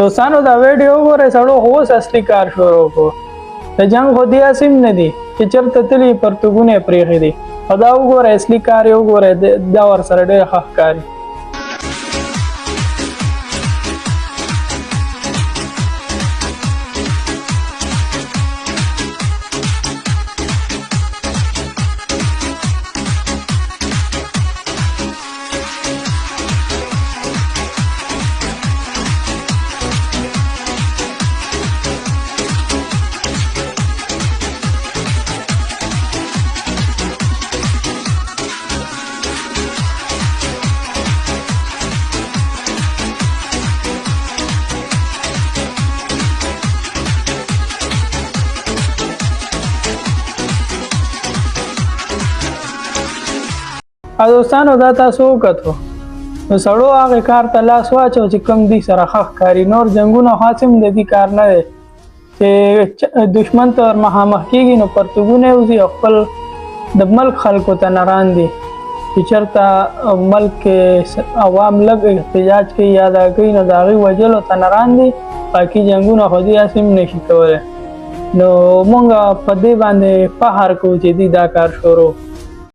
دوستانو دا ویډیو وګورئ سړو اوس اصلي کار شروع کړو د جنګ خو داسې هم نه دي چې چېرته تلي پرتګونه یې پرېښي دي او دا وګورئ اصلي کار یې وګورئ دا ورسره ډېر ښه ښکاري دوستانو دا تاسو وکتو نو سړو هغې کار ته لاس واچو چې کوم دوی سره ښه ښکاري نور جنګونه خاص هم د دې کار نه دی چې دشمن ته ور مخامخ کېږي نو پرتګونه یې وځي او خپل د ملک خلکو ته نه راندي چې چېرته ملک کې عوام لږ احتجاج کوي یا دا کوي نو د هغوی وژلو ته نه راندي باقي جنګونه خو دوی هسې هم نشي کولی نو مونږ په دې باندې فخر کوو چې دوی دا کار شروع